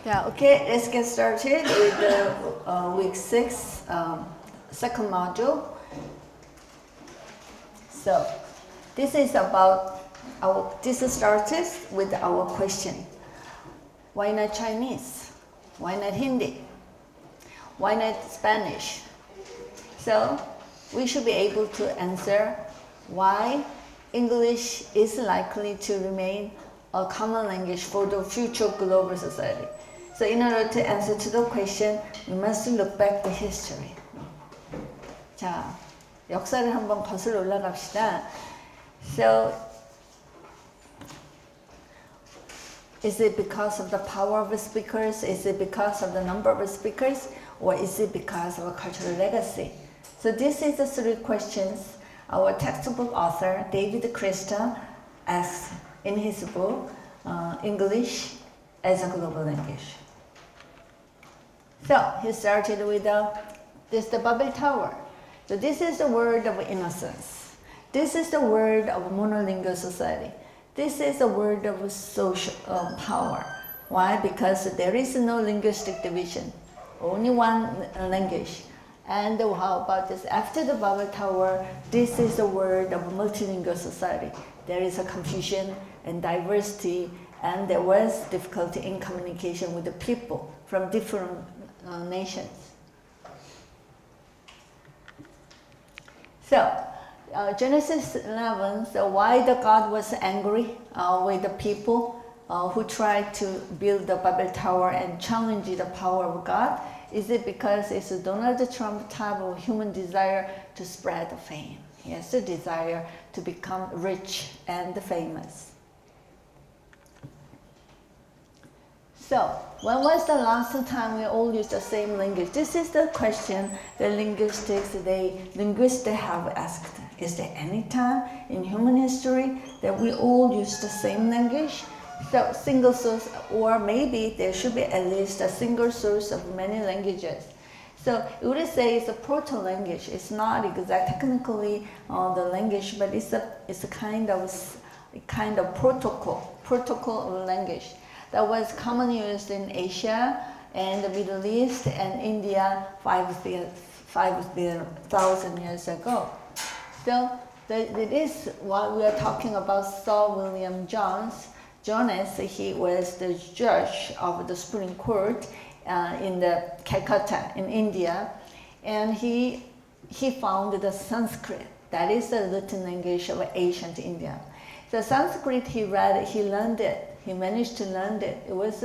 Yeah, okay, let's get started with the week 6, second module. So, this is about this starts with our question. Why not Chinese? Why not Hindi? Why not Spanish? So, we should be able to answer why English is likely to remain a common language for the future global society. So in order to answer to the question, we must look back the history. 자, 역사를 한번 거슬러 올라갑시다. So, is it because of the power of the speakers? Is it because of the number of speakers? Or is it because of a cultural legacy? So this is the 3 questions our textbook author, David Christa, asks in his book, English as a Global Language. So he started with the Babel Tower. So this is the word of innocence. This is the word of monolingual society. This is the word of social power. Why? Because there is no linguistic division, only one language. And how about this? After the Babel Tower, this is the word of multilingual society. There is a confusion and diversity, and there was difficulty in communication with the people from different nations. So, Genesis 11, so why the God was angry with the people who tried to build the Babel Tower and challenge the power of God? Is it because it's a Donald Trump type of human desire to spread the fame? He has a desire to become rich and famous. So, when was the last time we all used the same language? This is the question the linguists have asked. Is there any time in human history that we all use the same language? So, single source, or maybe there should be at least a single source of many languages. So, we would say it's a proto-language. It's not technically the language, but it's a kind of protocol of language that was commonly used in Asia and the Middle East and India 5,000 years ago. So it is what we are talking about. Sir William Jones, he was the judge of the Supreme Court in the Calcutta in India, and he found the Sanskrit. That is the written language of ancient India. So Sanskrit he learned it. He managed to learn it. It was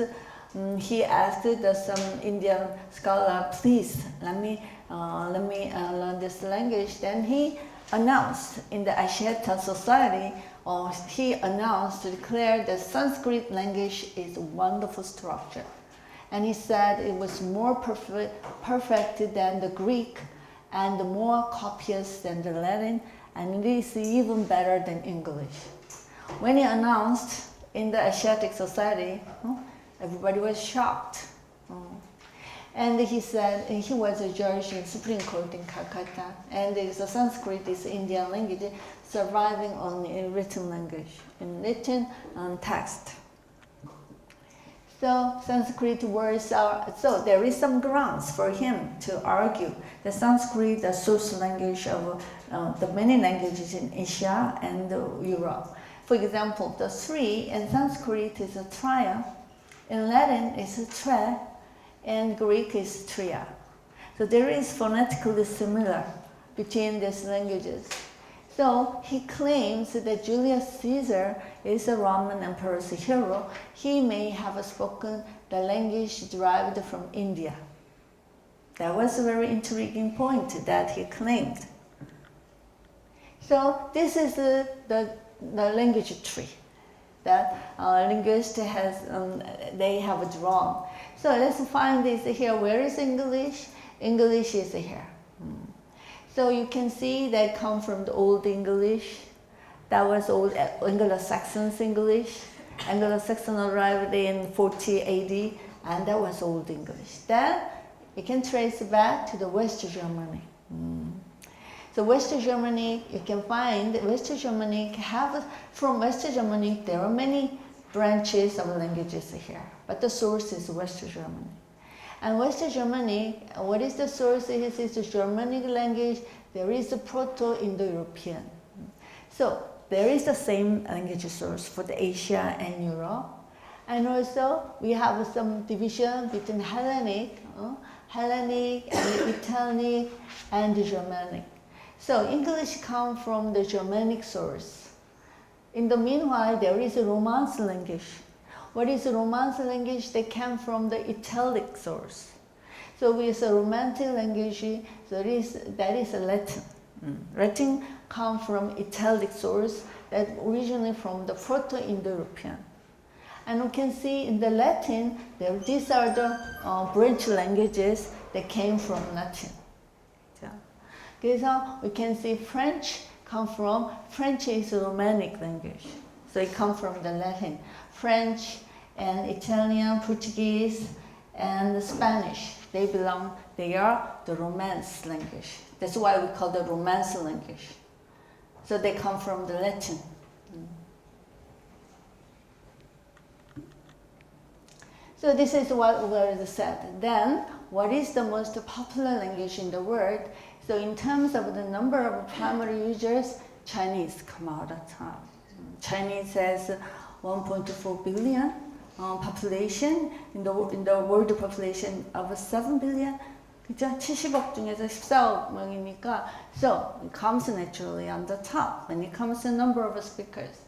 he asked some Indian scholar, please let me learn this language. Then he announced in the Asceta society, declared that Sanskrit language is a wonderful structure, and he said it was more perfect than the Greek, and more copious than the Latin, and it is even better than English. When he announced in the Asiatic society, everybody was shocked. And he said, he was a judge in Supreme Court in Calcutta, and the Sanskrit is Indian language surviving only in written language, in written text. So Sanskrit words are, so there is some grounds for him to argue that Sanskrit, the source language of the many languages in Asia and Europe. For example, the 3 in Sanskrit is a tria, in Latin is a tre, and Greek is tria. So there is phonetically similar between these languages. So he claims that Julius Caesar is a Roman emperor's hero. He may have spoken the language derived from India. That was a very intriguing point that he claimed. So this is the language tree that linguists they have drawn. So let's find this here. Where is English? English is here. So you can see that come from the Old English. That was Old Anglo-Saxon English. Anglo-Saxon arrived in 40 AD, and that was Old English. Then you can trace back to the West Germany. So West Germany, you can find West Germany from West Germany, there are many branches of languages here, but the source is West Germany. And West Germany, what is the source? It is a Germanic language. There is a Proto-Indo-European. So there is the same language source for the Asia and Europe. And also we have some division between Hellenic and Italic and Germanic. So English comes from the Germanic source. In the meanwhile, there is a Romance language. What is a Romance language? They came from the Italic source. So with a Romantic language, that is a Latin. Latin comes from Italic source that originally from the Proto-Indo-European. And we can see in the Latin, these are the branch languages that came from Latin. So we can see French is a Romanic language. So it comes from the Latin. French and Italian, Portuguese, and Spanish, they are the Romance language. That's why we call them Romance language. So they come from the Latin. So this is what was said. Then, what is the most popular language in the world? So in terms of the number of primary users, Chinese come out of top. Chinese has 1.4 billion population in the world population of 7 billion. 그죠? 70억 중에서 14억 명이니까, so it comes naturally on the top when it comes to number of speakers.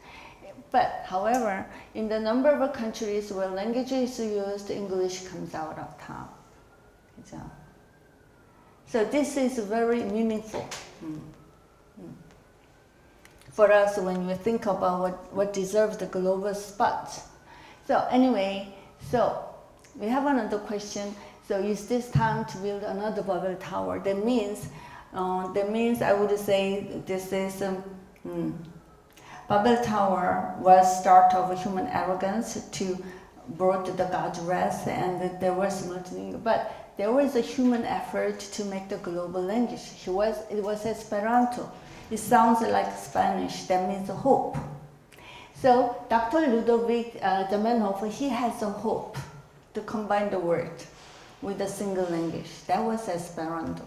But however, in the number of countries where language is used, English comes out of top. 그죠? So this is very meaningful for us when we think about what deserves the global spot. So anyway, so we have another question. So is this time to build another Babel Tower? That means I would say this is Babel Tower was start of human arrogance to brought the God's wrath, and there was multiple, but there was a human effort to make the global language. It was Esperanto. It sounds like Spanish. That means hope. So Dr. Ludovic Zamenhof, he has a hope to combine the word with a single language. That was Esperanto.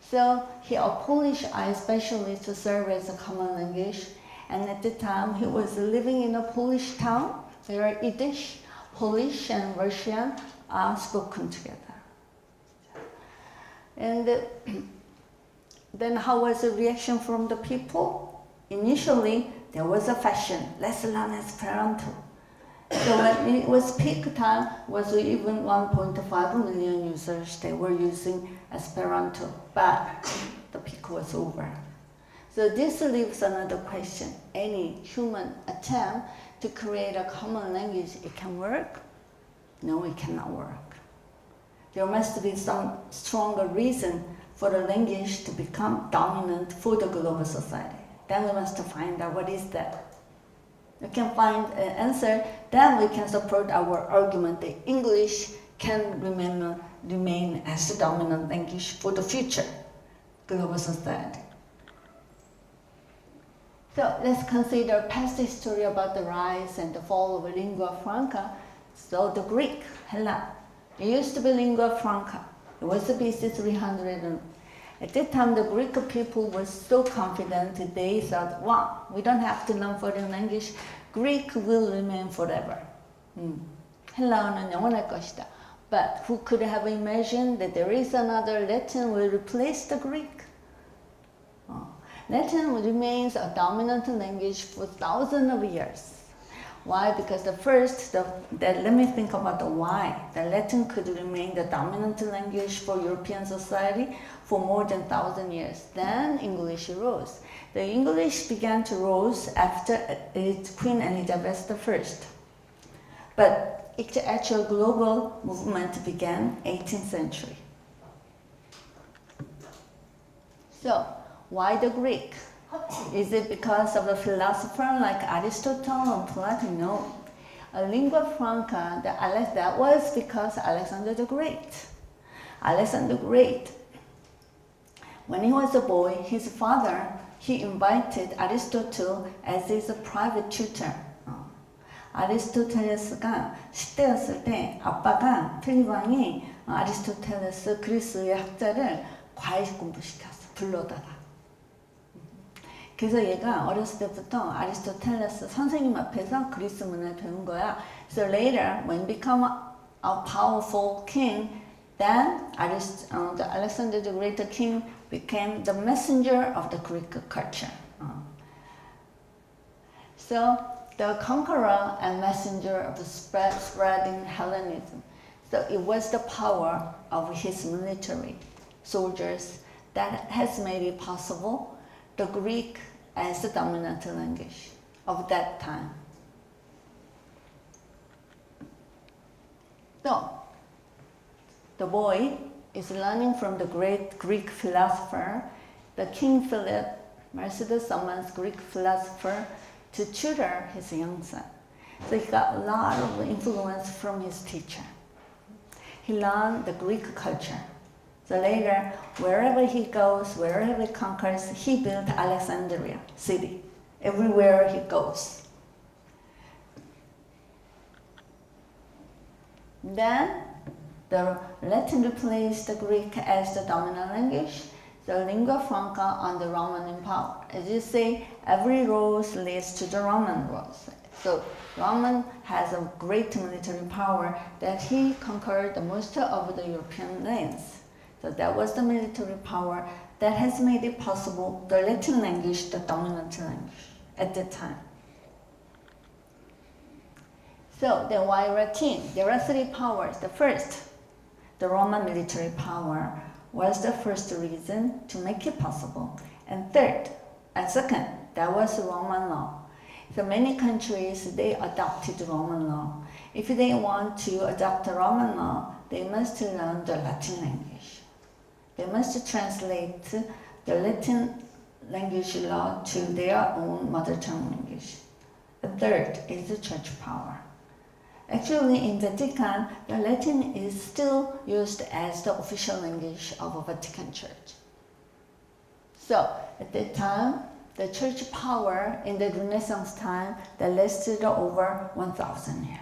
So he a Polish eye specialist to serve as a common language. And at the time, he was living in a Polish town where Yiddish, Polish, and Russian are spoken together. And then how was the reaction from the people? Initially, there was a fashion, let's learn Esperanto. So when it was peak time, was even 1.5 million users, they were using Esperanto, but the peak was over. So this leaves another question. Any human attempt to create a common language, it can work? No, it cannot work. There must be some stronger reason for the language to become dominant for the global society. Then we must find out what is that. We can find an answer, then we can support our argument that English can remain as the dominant language for the future global society. So let's consider past history about the rise and the fall of lingua franca. So the Greek, Hellas, it used to be lingua franca. It was BC 300. At that time, the Greek people were so confident, they thought, wow, we don't have to learn foreign language. Greek will remain forever. 헬라어는 영원할 것이다. But who could have imagined that there is another Latin will replace the Greek? Latin remains a dominant language for thousands of years. Why? Because let me think about the why. The Latin could remain the dominant language for European society for more than 1,000 years. Then English rose. The English began to rise after Queen Elizabeth I. But the actual global movement began 18th century. So, why the Greek? Is it because of the philosopher like Aristotle or Plato? No. A lingua franca, that was because Alexander the Great. Alexander the Great, when he was a boy, his father, he invited Aristotle as his private tutor. 아리스토텔레스가 10대였을 때 아빠가 필리방이 아리스토텔레스 그리스의 학자를 과외 공부시켰어. 불러다가. 그래서 얘가 어렸을 때부터 아리스토텔레스 선생님 앞에서 그리스 문을 배운 거야. So later, when become a powerful king, then the Alexander the Great king became the messenger of the Greek culture. So the conqueror and messenger of the spreading Hellenism. So it was the power of his military soldiers that has made it possible the Greek as the dominant language of that time. So, the boy is learning from the great Greek philosopher. The King Philip Mercedes summons Greek philosopher to tutor his young son. So he got a lot of influence from his teacher. He learned the Greek culture. So later, wherever he goes, wherever he conquers, he built Alexandria city, everywhere he goes. Then, the Latin replaced the Greek as the dominant language, the lingua franca on the Roman Empire. As you see, every road leads to the Roman roads. So Roman has a great military power that he conquered most of the European lands. So that was the military power that has made it possible the Latin language, the dominant language at that time. So then why Latin? There are three powers. The first, the Roman military power was the first reason to make it possible. And third, and second, that was Roman law. So many countries, they adopted Roman law. If they want to adopt the Roman law, they must learn the Latin language. They must translate the Latin language law to their own mother tongue language. The third is the church power. Actually, in Vatican, the Latin is still used as the official language of a Vatican church. So, at that time, the church power in the Renaissance time that lasted over 1,000 years.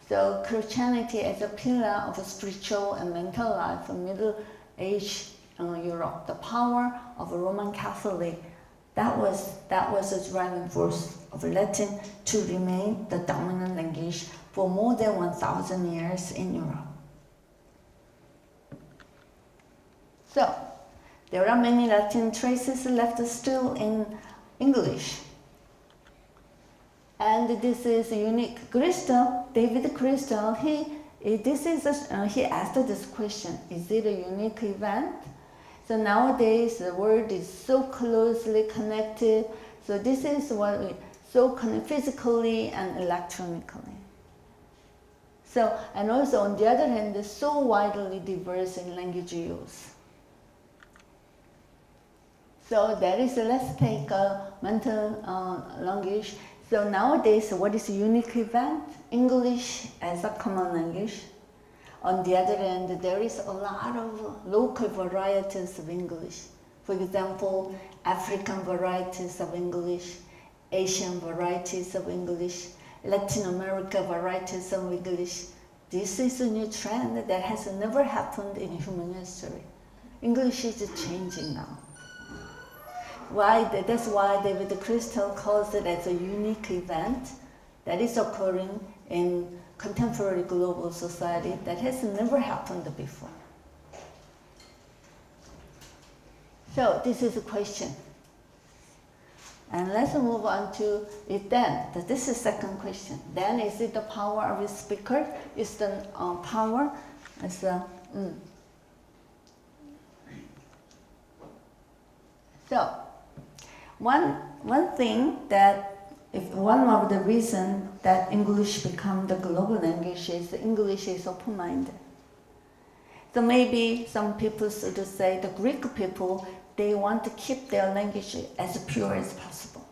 So, Christianity as a pillar of a spiritual and mental life in Middle Age Europe, the power of a Roman Catholic, that was a driving force of Latin to remain the dominant language for more than 1,000 years in Europe. So, there are many Latin traces left still in English. And this is unique. David Crystal, he asked this question, is it a unique event? So nowadays the world is so closely connected. So this is what we physically and electronically. So, and also on the other hand, it's so widely diverse in language use. So let's take a mental language. So nowadays, what is a unique event? English as a common language. On the other hand, there is a lot of local varieties of English. For example, African varieties of English, Asian varieties of English, Latin America varieties of English. This is a new trend that has never happened in human history. English is changing now. That's why David Crystal calls it as a unique event that is occurring in contemporary global society that has never happened before. So this is a question. And let's move on to it then. This is the second question. Then is it the power of the speaker? Is the power? So one thing that one of the reasons that English become the global language is English is open-minded. So maybe some people would say the Greek people, they want to keep their language as pure as possible.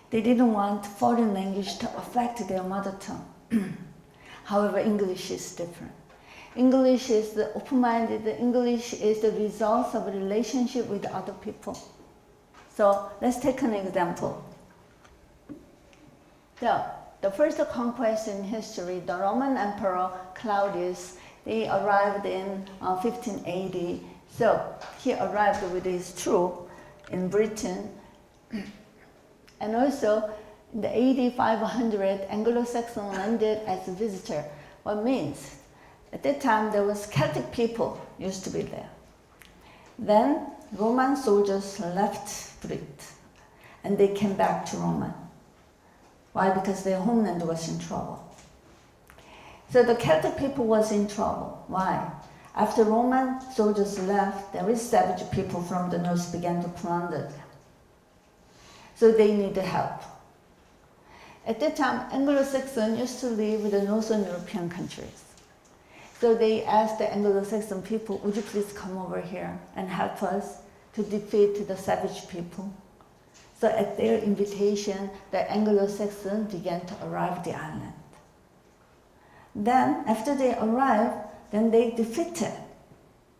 They didn't want foreign language to affect their mother tongue. However, English is different. English is the open-minded. English is the result of a relationship with other people. So let's take an example. So the first conquest in history, the Roman Emperor Claudius, they arrived in 1580. So he arrived with his troop in Britain. And also in the AD 500, Anglo-Saxon landed as a visitor. What means at that time there was Celtic people used to be there. Then Roman soldiers left Britain and they came back to Rome. Why? Because their homeland was in trouble. So the Celtic people was in trouble. Why? After Roman soldiers left, there is savage people from the north began to plunder them. So they needed help. At that time, Anglo-Saxon used to live with the Northern European countries. So they asked the Anglo-Saxon people, would you please come over here and help us to defeat the savage people? So at their invitation, the Anglo-Saxon began to arrive the island. Then, after they arrived, then they defeated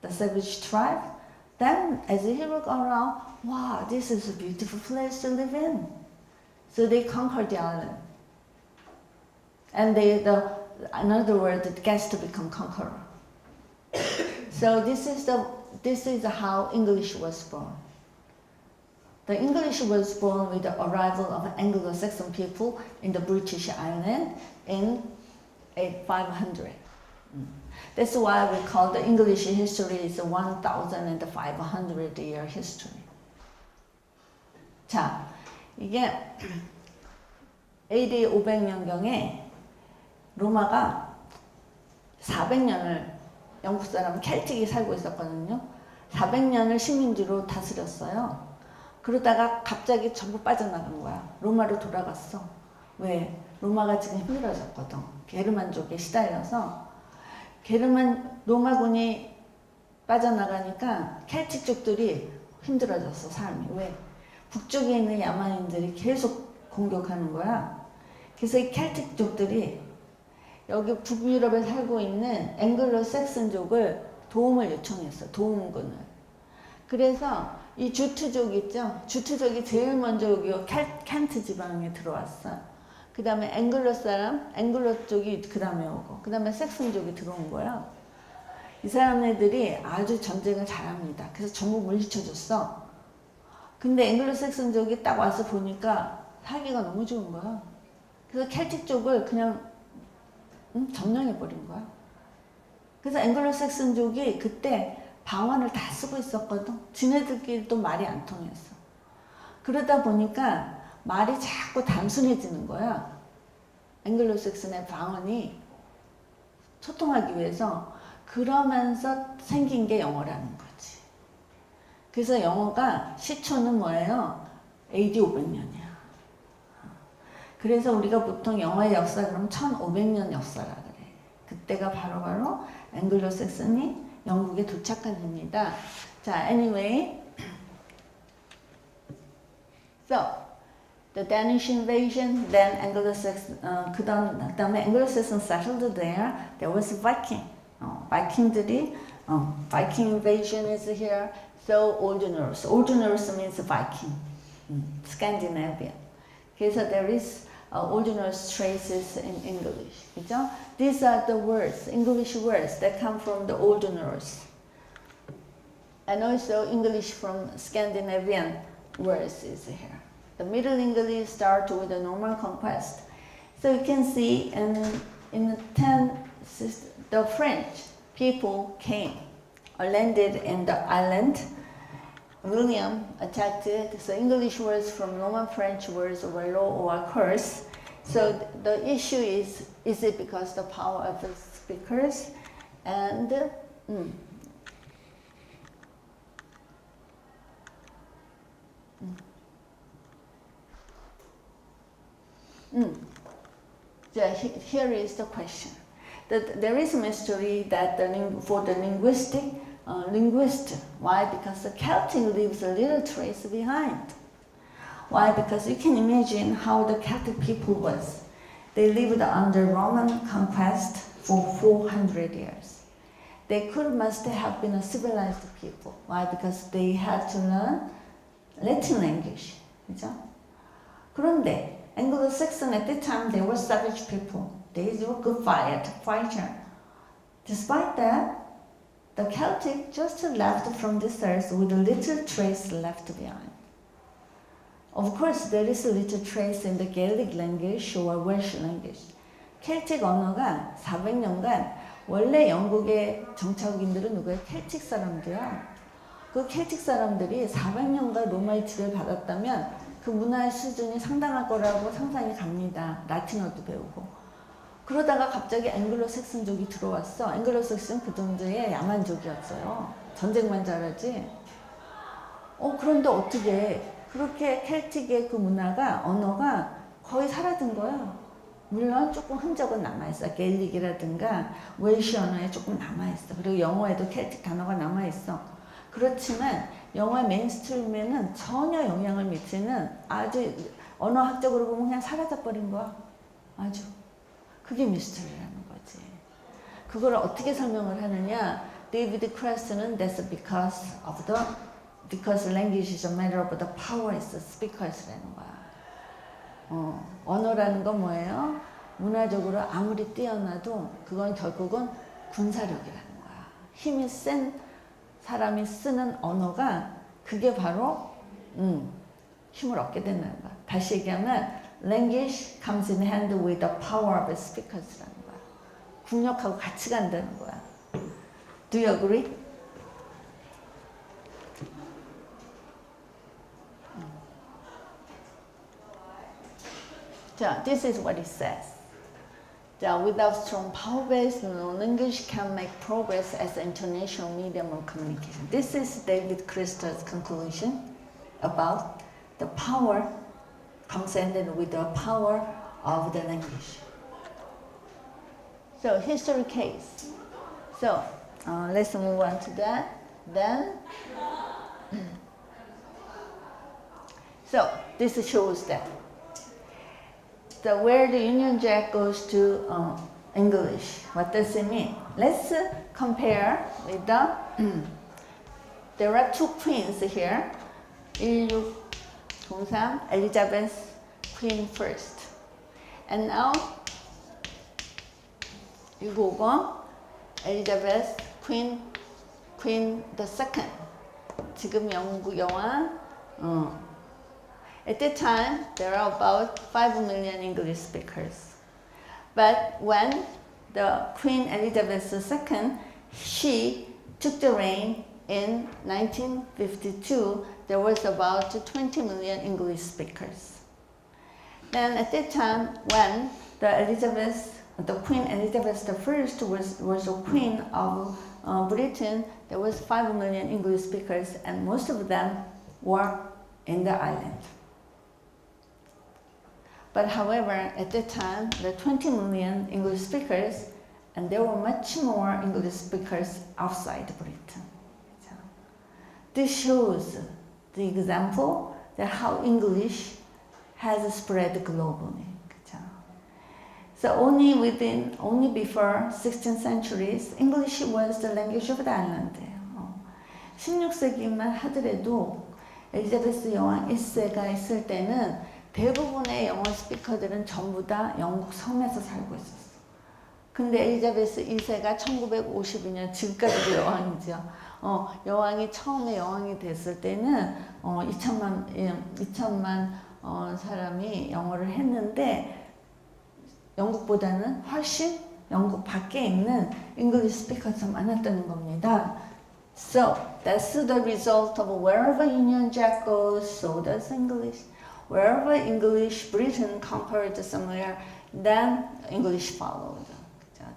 the savage tribe. Then, as he looked around, wow, this is a beautiful place to live in. So they conquered the island. And in other words, it gets to become conqueror. So this is how English was born. The English was born with the arrival of Anglo-Saxon people in the British Island in 500. That's why we call the English history is a 1,500 year history. 자, 이게 AD 500년경에 로마가 400년을 영국 사람 켈틱이 살고 있었거든요. 400년을 식민지로 다스렸어요. 그러다가 갑자기 전부 빠져나간 거야. 로마로 돌아갔어. 왜? 로마가 지금 힘들어졌거든. 게르만족에 시달려서 로마군이 빠져나가니까 켈틱족들이 힘들어졌어, 삶이. 왜? 북쪽에 있는 야만인들이 계속 공격하는 거야. 그래서 이 켈틱족들이 여기 북유럽에 살고 있는 앵글로색슨족을 도움을 요청했어, 도움군을. 그래서 이 주트족 있죠? 주트족이 제일 먼저 여기 켄트 지방에 들어왔어. 그 다음에 앵글로 쪽이 그 다음에 오고, 그 다음에 섹슨족이 들어온 거야. 이 사람들이 아주 전쟁을 잘합니다. 그래서 전부 물리쳐줬어. 근데 앵글로색슨족이 딱 와서 보니까 살기가 너무 좋은 거야. 그래서 켈틱 쪽을 그냥 점령해버린 거야. 그래서 앵글로색슨족이 그때 방언을 다 쓰고 있었거든. 지네들끼리 또 말이 안 통했어. 그러다 보니까 말이 자꾸 단순해지는 거야. 앵글로색슨의 방언이 소통하기 위해서. 그러면서 생긴 게 영어라는 거지. 그래서 영어가 시초는 뭐예요? AD 500년이야. 그래서 우리가 보통 영어의 역사 그러면 1500년 역사라 그래. 그때가 바로 앵글로색슨이 영국에 도착한 해입니다. 자, anyway. So, the Danish invasion, then Anglo-Saxon, 그 다음에 Anglo-Saxon settled there. There was Viking. 바이킹들이 Viking invasion is here. So Old Norse. Old Norse means Viking, Scandinavian. 그래서 there is Old Norse traces in English. 그죠? These are the words, English words that come from the Old Norse, and also English from Scandinavian words is here. The Middle English start with the Norman conquest. So you can see in the French people came or landed in the island. William attacked it. So English words from Roman French words were law or curse. So the issue is it because the power of the speakers and here is the question. That there is a mystery that for the linguist. Why? Because the Celtic leaves a little trace behind. Why? Because you can imagine how the Celtic people was. They lived under Roman conquest for 400 years. They must have been a civilized people. Why? Because they had to learn Latin language. 그죠? 그런데 Anglo-Saxon at that time, they were savage people. They were good fighter. Despite that, the Celtic just left from this earth with a little trace left behind. Of course, there is a little trace in the Gaelic language or Welsh language. 켈틱 언어가 400년간 원래 영국의 정착인들은 누구예요? 켈틱 사람들이야. 그 켈틱 사람들이 400년간 로마의 지배를 받았다면 그 문화의 수준이 상당할 거라고 상상이 갑니다. 라틴어도 배우고. 그러다가 갑자기 앵글로색슨족이 들어왔어. 앵글로색슨 그 정도의 야만족이었어요. 전쟁만 잘하지. 그런데 어떻게 그렇게 켈틱의 그 문화가 언어가 거의 사라진 거야. 물론 조금 흔적은 남아있어. 갤릭이라든가 웰시 언어에 조금 남아있어. 그리고 영어에도 켈틱 단어가 남아있어. 그렇지만 영어의 메인스트림에는 전혀 영향을 미치는 아주 언어학적으로 보면 그냥 사라져버린 거야. 아주. 그게 미스터리라는 거지. 그걸 어떻게 설명을 하느냐. 데이비드 크레스는 that's because language is a matter of the power of the speakers라는 거야. 언어라는 건 뭐예요? 문화적으로 아무리 뛰어나도 그건 결국은 군사력이라는 거야. 힘이 센 사람이 쓰는 언어가 그게 바로 힘을 얻게 된다는 거야. 다시 얘기하면 language comes in hand with the power of the speakers라는 거야. 국력하고 같이 간다는 거야. Do you agree? 자, this is what it says. 자, without strong power base, no language can make progress as an international medium of communication. This is David Christer's conclusion about the power comes ended with the power of the language. So, history case. So, let's move on to that. Then, so this shows that where the Union Jack goes to English. What does it mean? Let's compare with the. There are two queens here. 1603, Elizabeth Queen first, and now 1950, Elizabeth Queen the second. 지금 영국 여왕. At that time, there are about 5 million English speakers. But when the Queen Elizabeth II, she took the reign in 1952, there was about 20 million English speakers. Then at that time, when the Queen Elizabeth I was the Queen of Britain, there was 5 million English speakers, and most of them were in the island. But however, at that time, there were 20 million English speakers, and there were much more English speakers outside Britain. This shows the example that how English has spread globally. So only before 16th centuries, English was the language of the island. 16세기만 하더라도 엘리자베스 여왕 1세가 있을 때는 대부분의 영어 스피커들은 전부 다 영국 섬에서 살고 있었어. 근데 엘리자베스 2세가 1952년 지금까지도 여왕이죠. 여왕이 처음에 여왕이 됐을 때는 2천만 사람이 영어를 했는데 영국보다는 훨씬 영국 밖에 있는 English speakers 많았다는 겁니다. So that's the result of wherever Union Jack goes, so does English. Wherever English, Britain conquered somewhere, then English followed.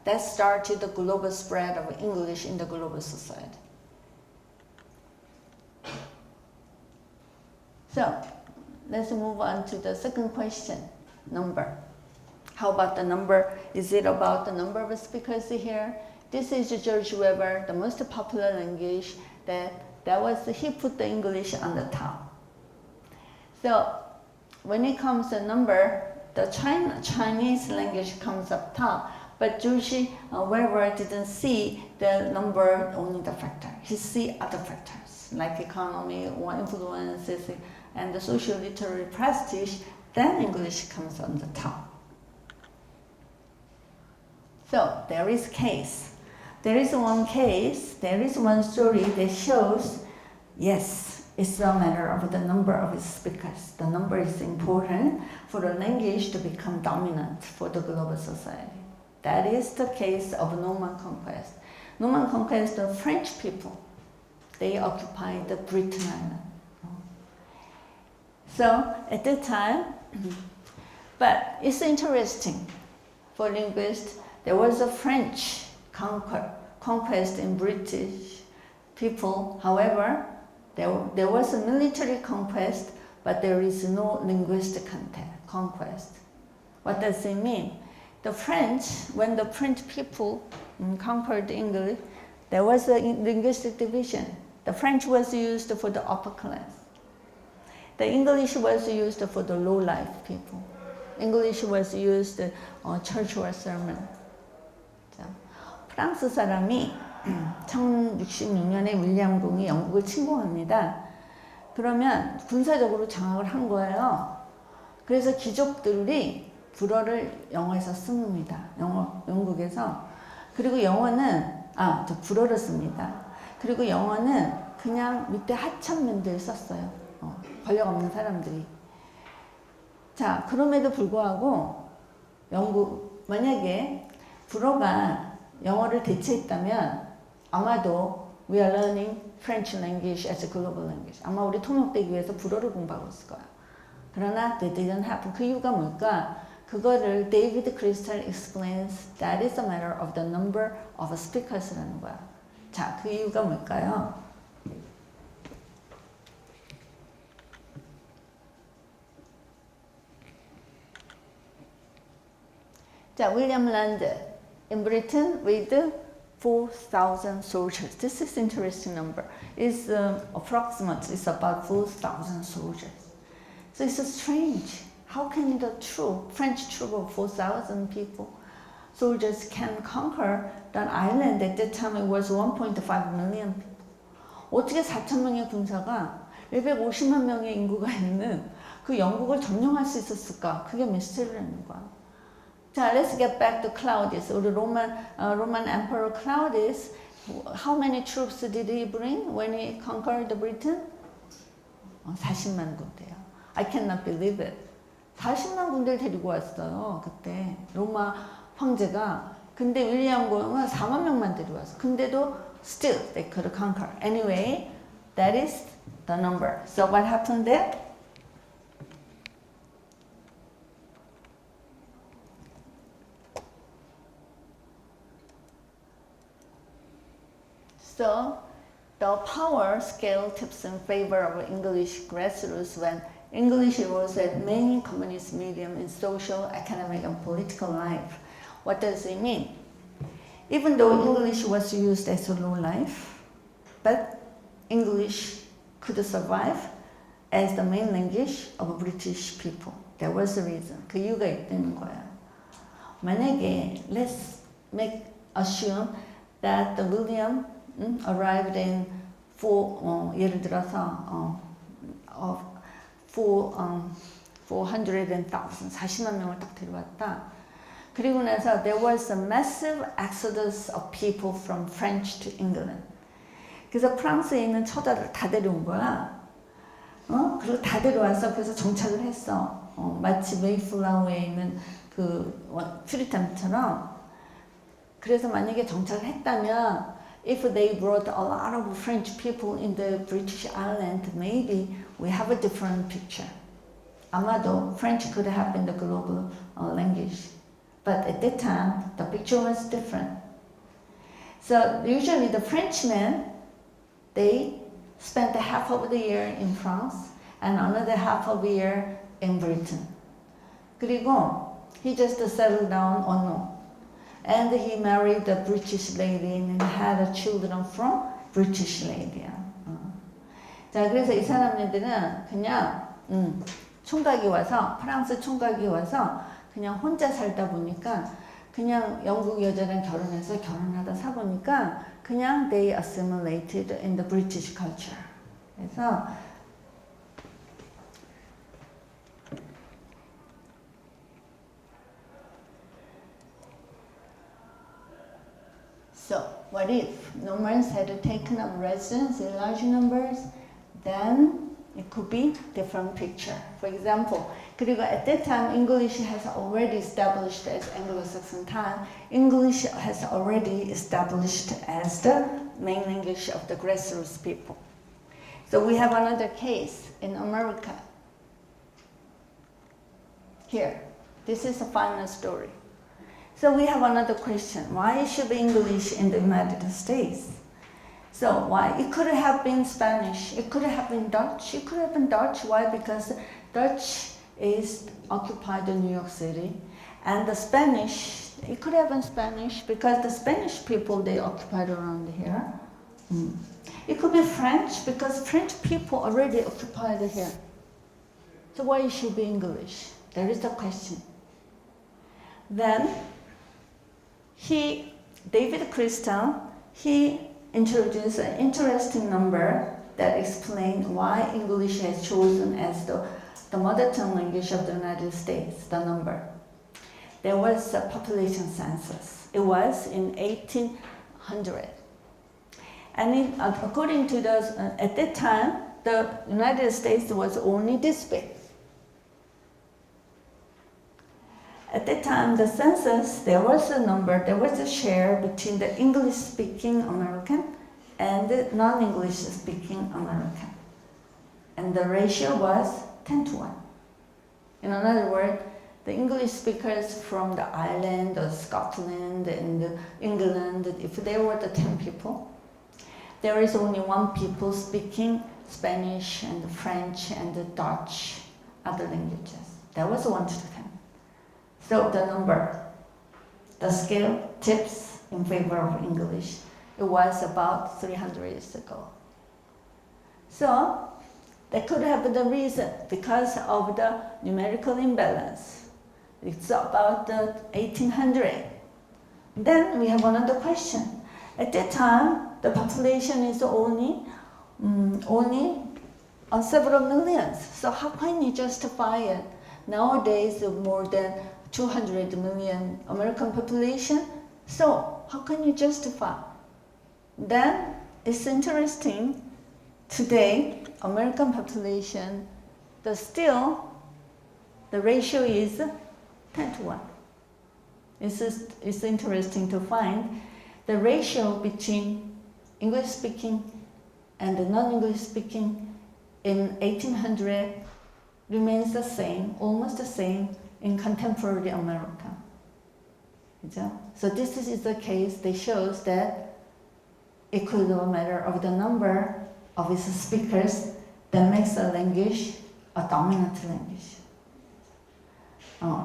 That started the global spread of English in the global society. So, let's move on to the second question, number. How about the number? Is it about the number of speakers here? This is George Weber, the most popular language he put the English on the top. So, when it comes to number, the Chinese language comes up top, but George Weber didn't see the number, only the factor. He see other factors like economy or influences and the social literary prestige, then English comes on the top. So there is case. There is one case, there is one story that shows, yes, it's a matter of the number of speakers. The number is important for the language to become dominant for the global society. That is the case of Norman Conquest. Norman Conquest, the French people, they occupied the Britain Island. So at that time, but it's interesting for linguists, there was a French conquest in British people. However, there was a military conquest, but there is no linguistic conquest. What does it mean? The French, when the French people conquered England, there was a linguistic division. The French was used for the upper class. The English was used for the low-life people. English was used church or sermon. 프랑스 사람이 1066년에 윌리엄 공이 영국을 침공합니다. 그러면 군사적으로 장악을 한 거예요. 그래서 귀족들이 불어를 영어에서 씁니다. 영국에서. 그리고 영어는 불어를 씁니다. 그리고 영어는 그냥 밑에 하천면들 썼어요. 권력 없는 사람들이. 자, 그럼에도 불구하고 만약에 불어가 영어를 대체했다면 아마도 we are learning French language as a global language. 아마 우리 통역되기 위해서 불어를 공부하고 있을 거야. 그러나 that didn't happen. 그 이유가 뭘까? 그거를 David Crystal explains that is a matter of the number of speakers라는 거야. 자, 그 이유가 뭘까요? 자, William landed in Britain with 4,000 soldiers. This is interesting number. It's approximately, it's about 4,000 soldiers. So it's strange. How can the French troop of 4,000 people, soldiers can conquer that island? At that time it was 1.5 million people. 어떻게 4,000명의 군사가 150만 명의 인구가 있는 그 영국을 점령할 수 있었을까? 그게 미스터리라는 거야. 자, let's get back to Claudius. 우리 Roman Emperor Claudius, how many troops did he bring when he conquered Britain? 40만 군대요. I cannot believe it. 40만 군대를 데리고 왔어요. 그때 로마 황제가. 근데 윌리엄 공은 4만 명만 데려왔어. 근데도 still they could conquer. Anyway, that is the number. So what happened there? So the power scale tips in favor of English grassroots when English was a main communist medium in social, academic, and political life. What does it mean? Even though English was used as a low life, but English could survive as the main language of British people. There was a reason. 그 이유가 있다는 거야. 만약에 let's assume that the William arrived in 예를 들어서 400,000, 40만 명을 딱 데려왔다. 그리고 나서 there was a massive exodus of people from French to England. 그래서 프랑스에 있는 처자를 다 데려온 거야. 그리고 다 데려와서 그래서 정착을 했어. 마치 메이플라워에 있는 그 퓨리탄처럼. 그래서 만약에 정착을 했다면 if they brought a lot of French people in the British Island, maybe we have a different picture. 아마도 French could have been the global language. But at that time, the picture was different. So usually the Frenchmen, they spent half of the year in France and another half of the year in Britain. 그리고 he just settled down on no. And he married a British lady and had children from British lady. 자, 그래서 이 사람들은 그냥 총각이 와서 프랑스 총각이 와서 그냥 혼자 살다 보니까 그냥 영국 여자랑 결혼해서 결혼하다 사보니까 그냥 they assimilated in the British culture. 그래서 what if Normans had taken up residence in large numbers, then it could be different picture. For example, 그리고 at that time English has already established as Anglo-Saxon time. English has already established as the main language of the grassroots people. So we have another case in America. Here, this is a final story. So we have another question. Why it should be English in the United States? So why? It could have been Spanish. It could have been Dutch. It could have been Dutch. Why? Because Dutch is occupied in New York City. And the Spanish, it could have been Spanish because the Spanish people, they occupied around here. It could be French because French people already occupied here. So why it should be English? There is the question. Then David Crystal, he introduced an interesting number that explains why English has chosen as the mother tongue language of the United States, the number. There was a population census. It was in 1800. And according to those, at that time, the United States was only this big. At that time, the census, there was a share between the English-speaking American and the non-English-speaking American. And the ratio was 10-1. In other words, the English speakers from the island or Scotland and England, if they were the 10 people, there is only 1 people speaking Spanish and French and Dutch, other languages. That was 1 to 10. So the number, the scale tips in favor of English. It was about 300 years ago. So that could have been the reason because of the numerical imbalance. It's about the 1800. Then we have another question. At that time, the population is only several millions. So how can you justify it? Nowadays, more than 200 million American population. So how can you justify? Then it's interesting. Today, American population, the ratio is 10-1. It's interesting to find the ratio between English speaking and the non-English speaking in 1800 remains the same, almost the same in contemporary America. So this is the case that shows that it could be a matter of the number of its speakers that makes a language a dominant language.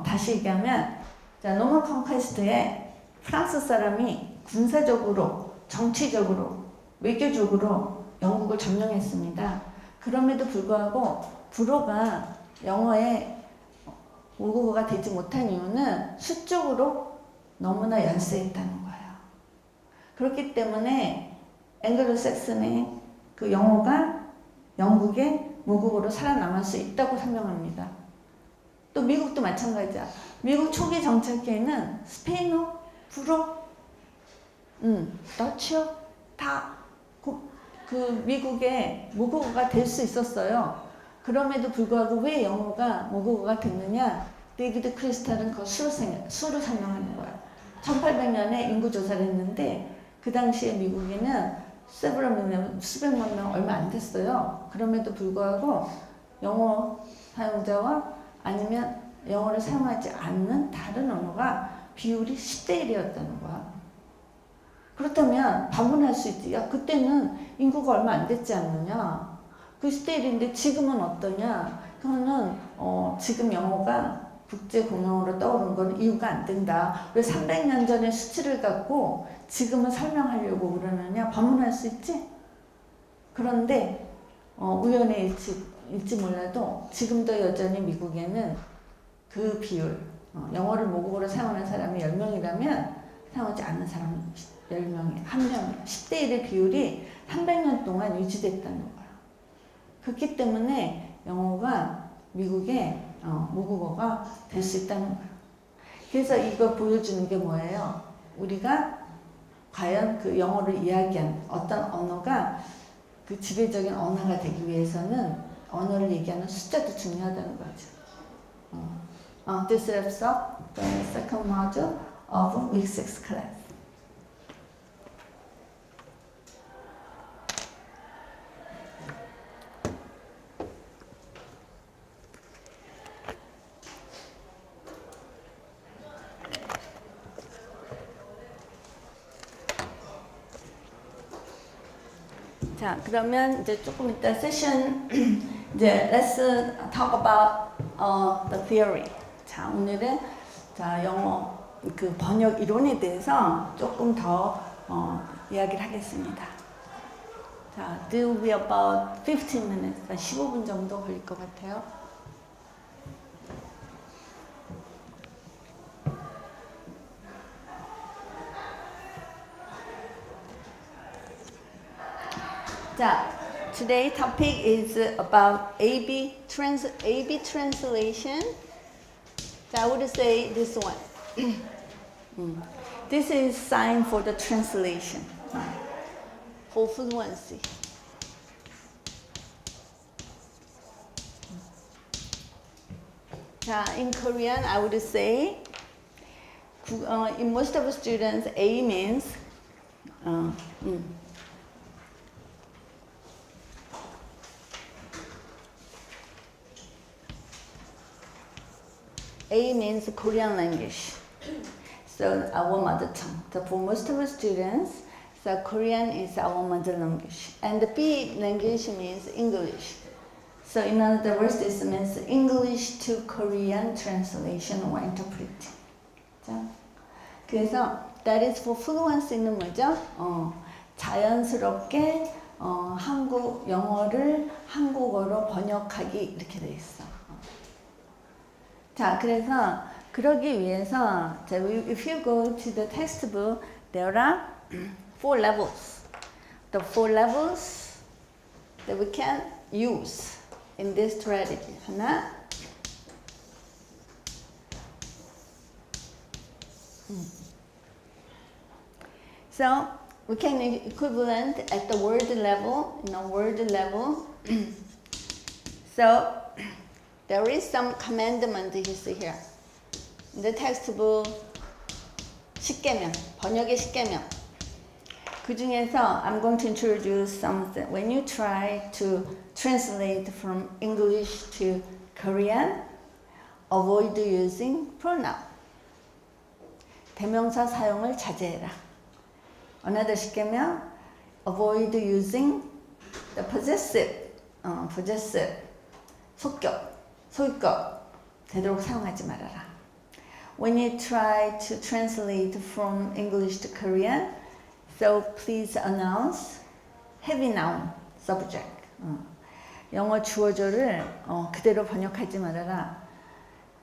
다시 얘기하면, 자, 노멀 컨퀘스트에 프랑스 사람이 군사적으로, 정치적으로, 외교적으로 영국을 점령했습니다. 그럼에도 불구하고 불어가 영어의 모국어가 되지 못한 이유는 수적으로 너무나 연세했다는 거예요. 그렇기 때문에 앵글로색슨의 그 영어가 영국의 모국어로 살아남을 수 있다고 설명합니다. 또 미국도 마찬가지야. 미국 초기 정착기에는 스페인어, 불어, 더치어 다 그 미국의 모국어가 될 수 있었어요. 그럼에도 불구하고 왜 영어가 모국어가 됐느냐? 데이비드 크리스탈은 그 수로 설명하는 거야. 1800년에 인구조사를 했는데 그 당시에 미국에는 수백만 명 얼마 안 됐어요. 그럼에도 불구하고 영어 사용자와 아니면 영어를 사용하지 않는 다른 언어가 비율이 10대 1이었다는 거야. 그렇다면 반문할 수 있지. 야, 그때는 인구가 얼마 안 됐지 않느냐. 그 10대 1인데 지금은 어떠냐. 그거는 지금 영어가 국제 공용어로 떠오른 건 이유가 안 된다. 왜 300년 전의 수치를 갖고 지금은 설명하려고 그러느냐. 반문할 수 있지. 그런데 우연의 일지 몰라도 지금도 여전히 미국에는 그 비율, 영어를 모국어로 사용하는 사람이 10명이라면 사용하지 않는 사람은 10명에 1명, 10대 1의 비율이 300년 동안 유지됐다는 거야. 그렇기 때문에 영어가 미국의 모국어가 될 수 있다는 거야. 그래서 이거 보여주는 게 뭐예요? 우리가 과연 그 영어를 이야기한 어떤 언어가 그 지배적인 언어가 되기 위해서는 언어를 얘기하는 숫자도 중요하다는 거죠. This wraps up the second module of week 6 class. 자, 그러면 이제 조금 이따 세션 이제 let's talk about the theory. 자, 오늘은 자, 영어 그 번역 이론에 대해서 조금 더 이야기를 하겠습니다. 자, this will be about 15 minutes. 15분 정도 걸릴 것 같아요. 자, today topic is about AB translation. So I would say this one. This is sign for the translation for fluency. In Korean, I would say in most of the students, A means A means Korean language, so our mother tongue. So for most of the students, so Korean is our mother language. And the B language means English. So in other words, this means English to Korean translation or interpreting. 자, 그래서 that is for fluency는 뭐죠? 자연스럽게 영어를 한국어로 번역하기 이렇게 돼 있어. 자, 그래서 그러기 위해서 if you go to the textbook, there are 4 levels. The 4 levels that we can use in this strategy. 하나, so we can equivalent at the word level, word level. So there is some commandment you see here. In the textbook, 10개명, 번역의 10개명. 그 중에서 I'm going to introduce something. When you try to translate from English to Korean, avoid using pronoun. 대명사 사용을 자제해라. Another 10개명, avoid using the possessive, 속격. 소유격 되도록 사용하지 말아라. When you try to translate from English to Korean, so please announce heavy noun subject. 영어 주어조를 그대로 번역하지 말아라.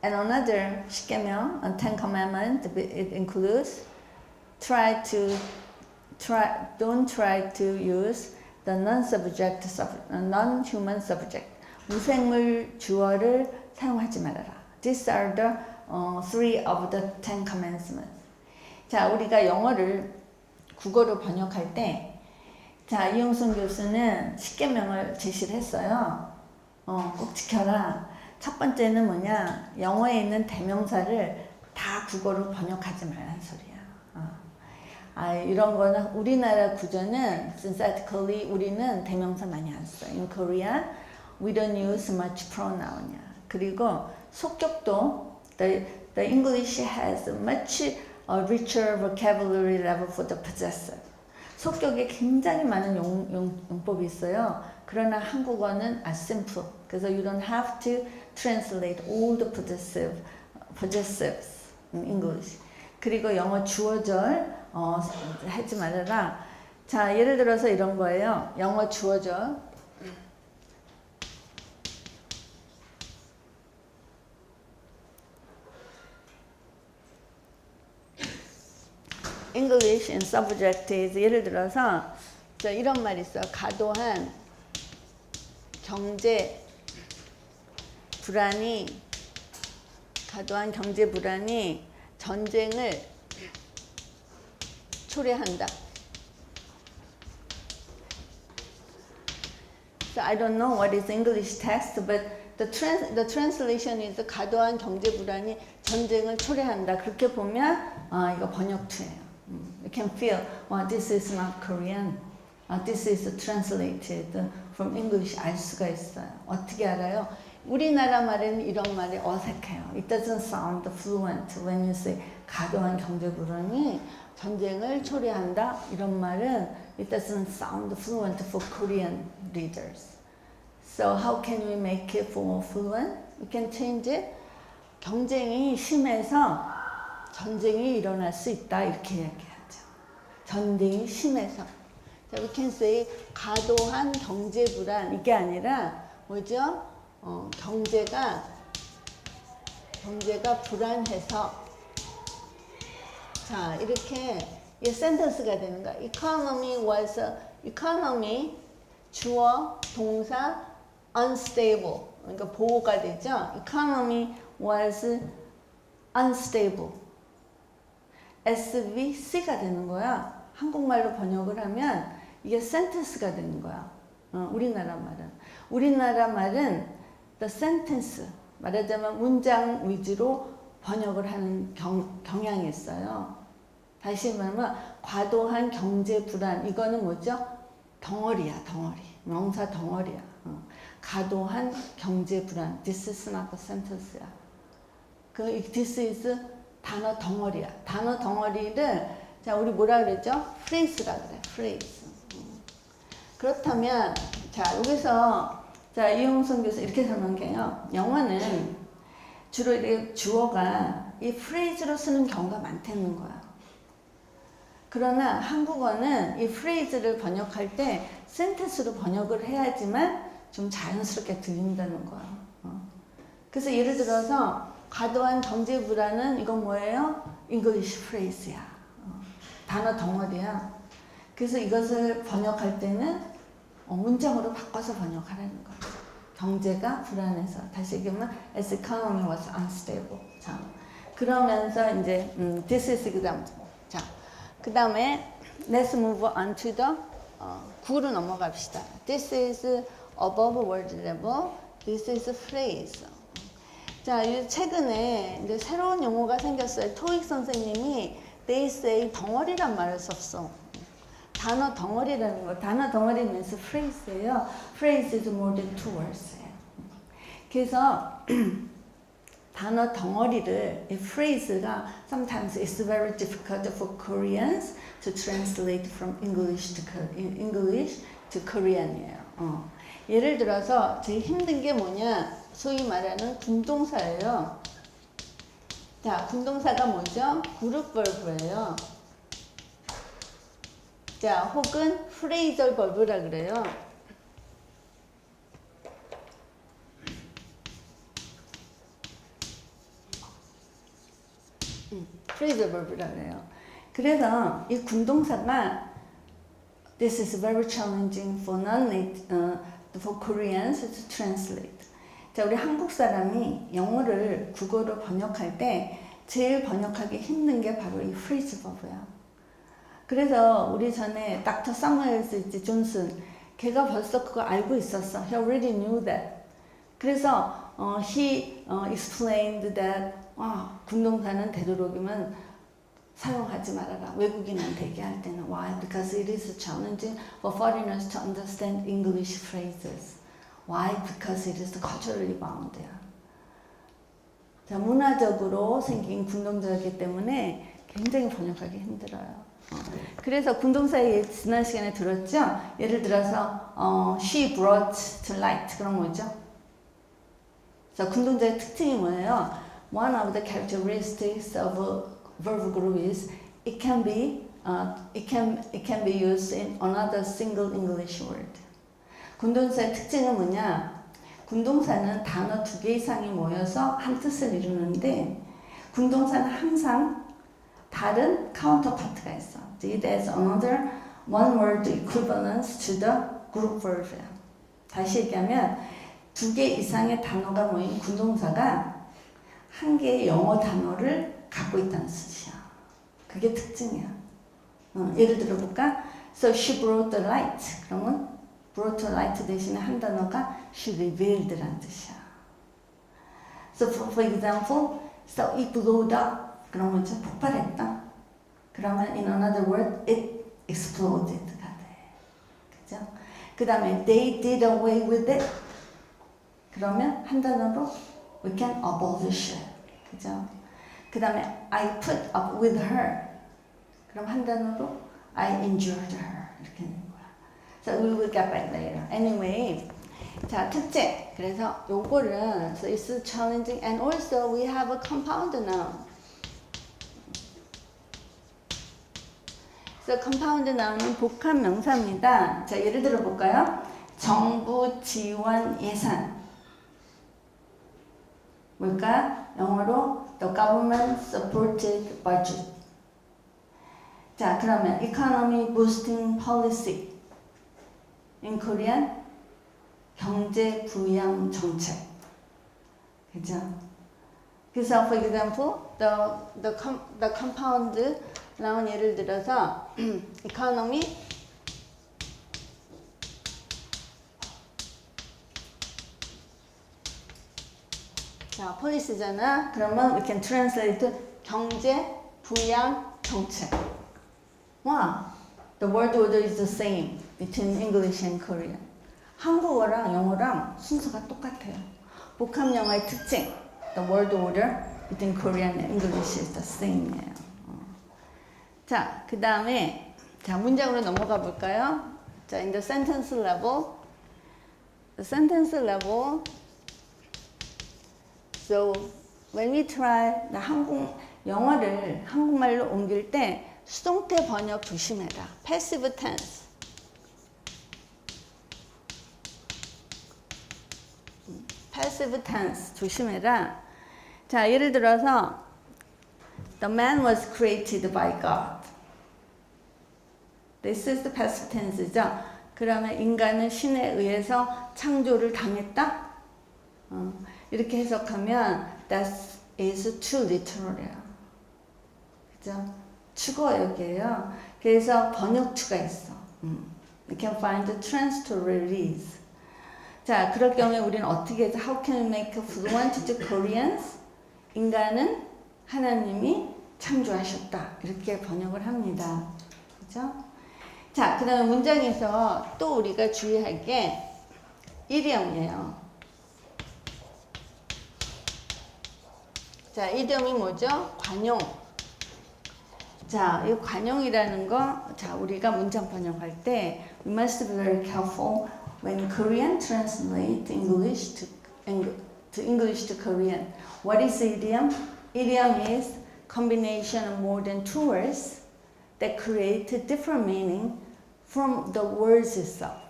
And another 10개명, 10 commandment, it includes don't try to use the non-human subject. 무생물 주어를 사용하지 말아라. These are the 3 of the 10 commandments. 자, 우리가 영어를 국어로 번역할 때, 자, 이용순 교수는 10개명을 제시를 했어요. 꼭 지켜라. 첫 번째는 뭐냐? 영어에 있는 대명사를 다 국어로 번역하지 말라는 소리야. 이런 거는 우리나라 구조는 synthetically 우리는 대명사 많이 안 써. In Korean, we don't use much pronoun이야. 그리고 속격도 the English has much richer vocabulary level for the possessive. 속격에 굉장히 많은 용법이 있어요. 그러나 한국어는 simple. 그래서 you don't have to translate all the possessives in English. 그리고 영어 주어절 하지 말아라. 자, 예를 들어서 이런 거예요. 영어 주어절. English and subject is 예를 들어서 이런 말 있어요. 과도한 경제 불안이 전쟁을 초래한다. So I don't know what is English text, but the translation is 과도한 경제 불안이 전쟁을 초래한다. 그렇게 보면 이거 번역투예요. You can feel, this is not Korean. This is translated from English. 알 수가 있어요. 어떻게 알아요? 우리나라 말에는 이런 말이 어색해요. It doesn't sound fluent when you say 과도한 경제 불안이 전쟁을 초래한다. 이런 말은 it doesn't sound fluent for Korean readers. So how can we make it more fluent? We can change it. 경쟁이 심해서 전쟁이 일어날 수 있다. 이렇게 이야기하죠. 전쟁이 심해서. 자, we can say 과도한 경제 불안. 이게 아니라 뭐죠? 경제가 불안해서. 자, 이렇게 이 센텐스가 되는 거야. economy 주어 동사 unstable. 그러니까 보호가 되죠. economy was unstable. SVC가 되는 거야. 한국말로 번역을 하면 이게 센텐스가 되는 거야. 우리나라 말은 the sentence, 말하자면 문장 위주로 번역을 하는 경향이 있어요. 다시 말하면 과도한 경제 불안, 이거는 뭐죠? 덩어리야, 덩어리. 명사 덩어리야. 과도한 경제 불안. This is not the sentence야. this is 단어 덩어리야. 단어 덩어리를 자, 우리 뭐라 그러죠? phrase라 그래. phrase. 그렇다면 자, 여기서 자, 이용선 교수 이렇게 설명해요. 영어는 주로 이렇게 주어가 이 phrase로 쓰는 경우가 많다는 거야. 그러나 한국어는 이 phrase를 번역할 때 센텐스로 번역을 해야지만 좀 자연스럽게 들린다는 거야. 그래서 예를 들어서 과도한 경제 불안은 이건 뭐예요? English phrase야. 단어 덩어리야. 그래서 이것을 번역할 때는 문장으로 바꿔서 번역하라는 거야. 경제가 불안해서. 다시 얘기하면 as economy was unstable. 자, 그러면서 이제 this is example. 자, 그 다음에 let's move on to the 9로 넘어갑시다. This is above word level. This is phrase. 자, 최근에 이제 새로운 용어가 생겼어요. 토익 선생님이 they say 덩어리란 말을 썼어. 단어 덩어리라는 거. 단어 덩어리 means phrase예요. Phrase is more than 2 words예요. 그래서 단어 덩어리를 이 phrase가 sometimes it's very difficult for Koreans to translate from English to Korean이에요. 예를 들어서 제일 힘든 게 뭐냐? 소위 말하는 군동사예요. 자, 군동사가 뭐죠? 그룹 벌브예요. 자, 혹은 프레이절 벌브라 그래요. 프레이절 벌브라 그래요. 그래서 이 군동사가 this is very challenging for for Koreans to translate. 자, 우리 한국 사람이 영어를 국어로 번역할 때 제일 번역하기 힘든 게 바로 이 프레이즈 버브야. 그래서 우리 전에 닥터 사무엘스 있지, 존슨, 걔가 벌써 그거 알고 있었어. He already knew that. 그래서 he explained that 군동사는 되도록이면 사용하지 말아라. 외국인한테 얘기할 때는. Why? Because it is challenging for foreigners to understand English phrases. Why? Because it is culturally bound. 자, 문화적으로 생긴 군동사이기 때문에 굉장히 번역하기 힘들어요. 그래서 군동사에 지난 시간에 들었죠? 예를 들어서 she brought to light. 그런 거죠. 그래서 군동사의 특징이 뭐예요? One of the characteristics of a verb group is it can be used in another single English word. 군동사의 특징은 뭐냐? 군동사는 단어 2개 이상이 모여서 한 뜻을 이루는데 군동사는 항상 다른 카운터파트가 있어. It has another one word equivalence to the group verb. 다시 얘기하면 2개 이상의 단어가 모인 군동사가 한 개의 영어 단어를 갖고 있다는 뜻이야. 그게 특징이야. 예를 들어볼까? So she brought the light. 그러면 brought the light 대신에 한 단어가 she revealed란 뜻이야. So for example, so it blew up. 그러면 이제 폭발했다. 그러면 in another word, it exploded가 돼. 그죠? 그 다음에 they did away with it. 그러면 한 단어로 we can abolish it. 그죠? 그 다음에 I put up with her. 그럼 한 단어로 I injured her. 이렇게 되는 거야. So we will get back later. Anyway, 자, 특징. 그래서 요거를 so it's challenging and also we have a compound noun. So compound noun은 복합 명사입니다. 자, 예를 들어 볼까요? 정부 지원 예산. 뭘까? 영어로 the government supported budget. 자, 그러면 economy boosting policy. In Korean, 경제 부양 정책. 그죠? 그래서 for example, the compound noun 예를 들어서 economy 자, policy잖아. 그러면 we can translate 경제 부양 정책. 와, the word order is the same between English and Korean. 한국어랑 영어랑 순서가 똑같아요. 복합 영어의 특징, the word order between Korean and English is the same예요. 자, 그 다음에 자 문장으로 넘어가 볼까요? 자, in the sentence level, so when we try 영어를 한국말로 옮길 때 수동태 번역 조심해라. passive tense. passive tense 조심해라. 자, 예를 들어서 the man was created by God. This is the passive tense죠. 그러면 인간은 신에 의해서 창조를 당했다. 이렇게 해석하면 that is too literal이야. 그죠? 추가역이에요. 그래서 번역투가 있어. You can find the transliteries. 자, 그럴 경우에 우리는 어떻게 해서 how can we make fluent to Koreans? 인간은 하나님이 창조하셨다. 이렇게 번역을 합니다. 그죠? 자, 그 다음에 문장에서 또 우리가 주의할 게 이디엄이에요. 자, 이디엄이 뭐죠? 관용. 자, 이 관용이라는 거, 자, 우리가 문장 번역할 때 we must be very careful when Korean translate English to English to Korean. What is idiom? Idiom is combination of more than two words that create a different meaning from the words itself.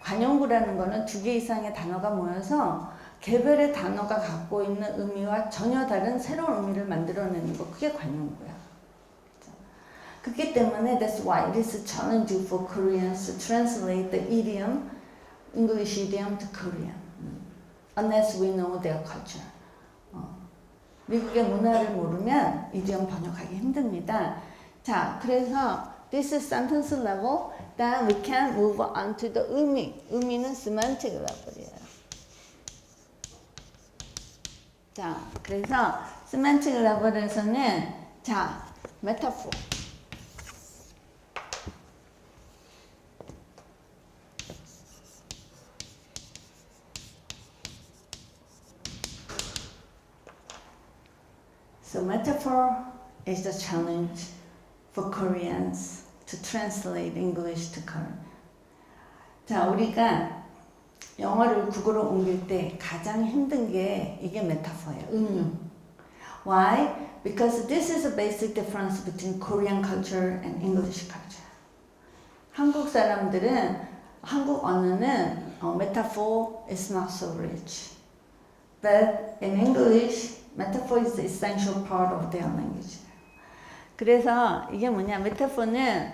관용구라는 거는 두 개 이상의 단어가 모여서 개별의 단어가 갖고 있는 의미와 전혀 다른 새로운 의미를 만들어내는 거, 그게 관용구야. 그렇기 때문에 that's why it is challenging for Koreans to translate the idiom, English idiom to Korean, unless we know their culture. 미국의 문화를 모르면 이디엄 번역하기 힘듭니다. 자, 그래서 this is sentence level. Then we can move on to the 의미. 의미는 semantic level이에요. 자, 그래서 semantic level에서는 자, metaphor. So metaphor is the challenge for Koreans to translate English to Korean. 자, 우리가 영어를 국어로 옮길 때 가장 힘든 게 이게 메타포예요. 은유. Why? Because this is a basic difference between Korean culture and English culture. 한국 사람들은 한국 언어는 metaphor is not so rich. But in English, metaphor is the essential part of their language. 그래서 이게 뭐냐, metaphor는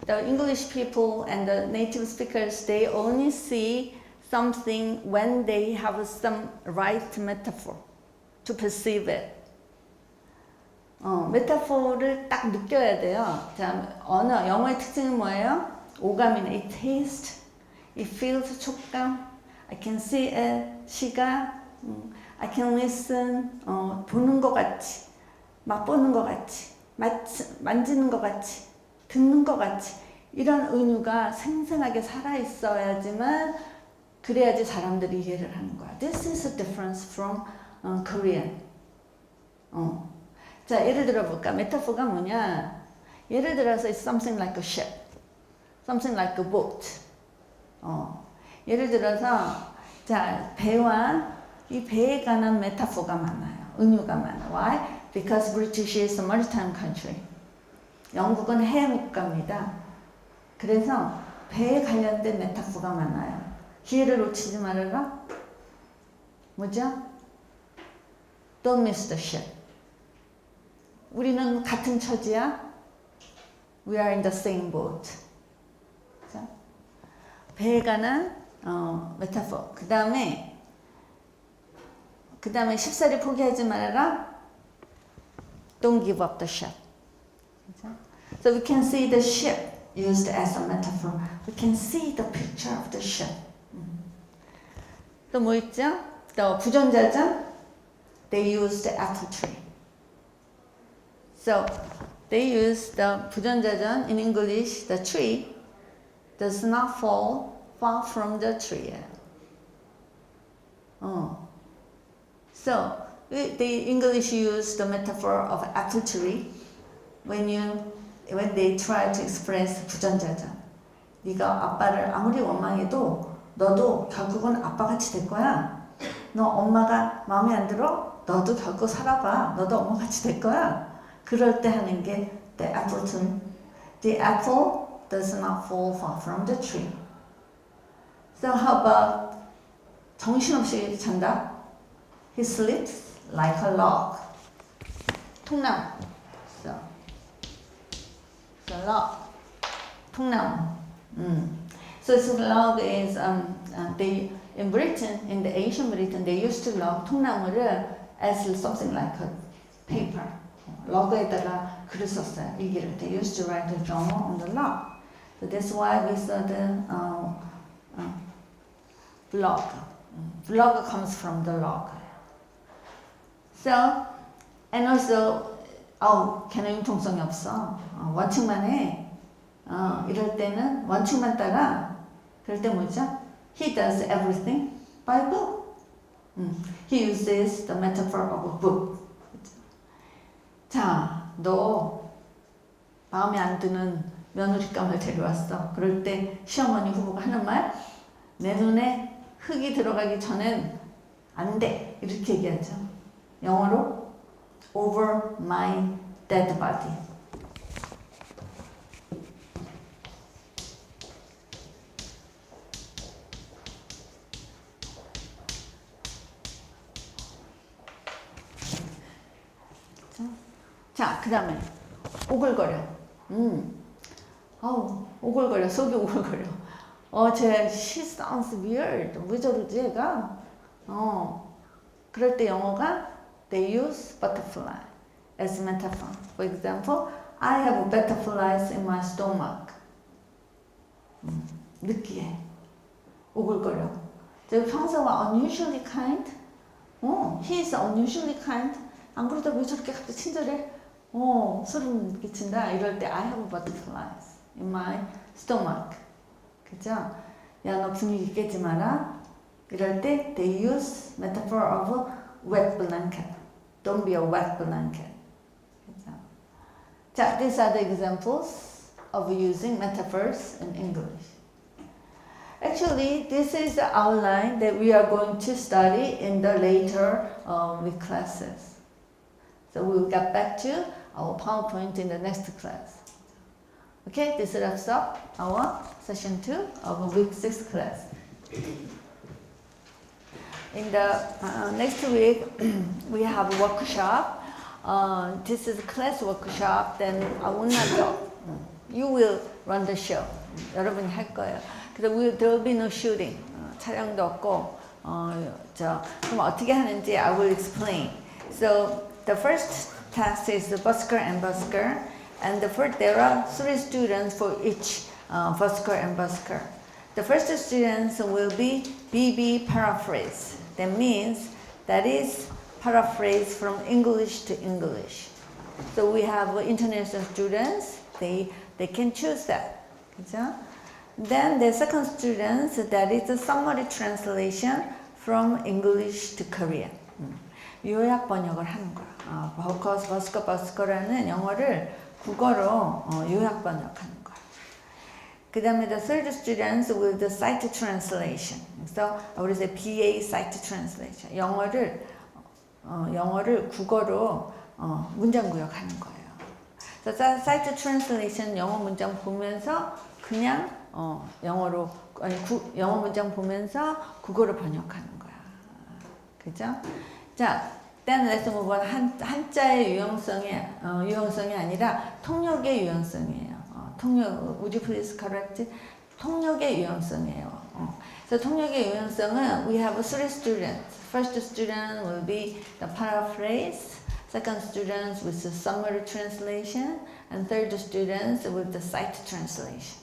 the English people and the native speakers, they only see something when they have some right metaphor to perceive it. 메타포를 딱 느껴야 돼요. 자, 언어, 영어의 특징은 뭐예요? 오감이나 it taste, it feels 촉감, I can see it, 시각, I can listen, 보는 것 같이, 맛보는 것 같이, 만지는 것 같이, 듣는 것 같이 이런 은유가 생생하게 살아있어야지만 그래야지 사람들이 이해를 하는 거야. This is a difference from Korean. 자, 예를 들어 볼까? 메타포가 뭐냐? 예를 들어서 it's something like a ship, something like a boat. 예를 들어서 자, 배와 이 배에 관한 메타포가 많아요. 은유가 많아. Why? Because British is a maritime country. 영국은 해외국가입니다. 그래서 배에 관련된 메타포가 많아요. 기회를 놓치지 말아라. 뭐죠? Don't miss the ship. 우리는 같은 처지야. We are in the same boat. 자, 배에 관한 메타포. 그 다음에 쉽사리 포기하지 말아라. Don't give up the ship. So we can see the ship used as a metaphor. We can see the picture of the ship. 또 뭐 있죠? 또 부전자전. They used the apple tree. So they use the 부전자전 in English. The tree does not fall far from the tree. So the English use the metaphor of apple tree when they try to express 부전자전. 네가 아빠를 아무리 원망해도 너도 결국은 아빠같이 될 거야. 너 엄마가 마음에 안 들어? 너도 결국 살아봐. 너도 엄마같이 될 거야. 그럴 때 하는 게 the apple tree. The apple does not fall far from the tree. So how about 정신없이 잔다? He sleeps like a log. 통나무. So log. 통나무. So log is they in Britain, in the Asian Britain, they used to log 통나무를 as something like a paper. log에다가 글을 썼어요. 일기를. They used to write a journal on the log. So that's why we saw the blog. Blog comes from the log. So and also 걔는 융통성이 없어. 원칙만 해. 이럴 때는 원칙만 따라. 그럴 때 뭐죠? He does everything by book. He uses the metaphor of a book. 자, 너 마음에 안 드는 며느리감을 데려왔어. 그럴 때 시어머니 후보가 하는 말, 내 눈에 흙이 들어가기 전엔 안 돼. 이렇게 얘기하죠. 영어로 over my dead body. 자, 그 다음에 오글거려. 오글거려. 속이 오글거려. she sounds weird. 왜 저러지 얘가? 그럴 때 영어가 they use butterfly as metaphor. For example, I have butterflies in my stomach. 느끼해. 오글거려. 저 평소와 unusually kind. He is unusually kind. 안 그러다 왜 저렇게 갑자기 친절해? 소름 끼친다. 이럴 때 I have butterflies in my stomach. 그죠? 야, 너 분위기 깨지 마라. 이럴 때 they use metaphor of a wet blanket. Don't be a wet blanket. 그죠? 자, these are the examples of using metaphors in English. Actually, this is the outline that we are going to study in the later week classes. So we'll get back to our PowerPoint in the next class. Okay, this wraps up our session 2 of week 6 class. In the next week, we have a workshop. This is a class workshop, then I will not go. You will run the show. 여러분이 할 거예요. 그래서 there will be no shooting. 촬영도 없고, 그럼 어떻게 하는지 I will explain. So the first task is busker and busker, and there are 3 students for each busker and busker. The first students will be BB paraphrase. That means that is paraphrase from English to English. So we have international students, they can choose that. 그죠? Then the second students, that is a summary translation from English to Korean. 요약 번역을 하는 거야. 버스커라는 영어를 국어로 요약 번역하는 거야. 그 다음에 the third students will do sight translation. So 우리 say BA sight translation. 영어를 국어로 문장 구역하는 거예요. So sight translation 영어 문장 보면서 그냥 영어 문장 보면서 국어로 번역하는 거야. 그죠? 자, then let's move on. 한자의 유형성이 아니라 통역의 유형성이에요. would you please correct? 통역의 유형성이에요. So 통역의 유형성은 we have 3 students. First student will be the paraphrase, second students with the summary translation, and third students with the sight translation.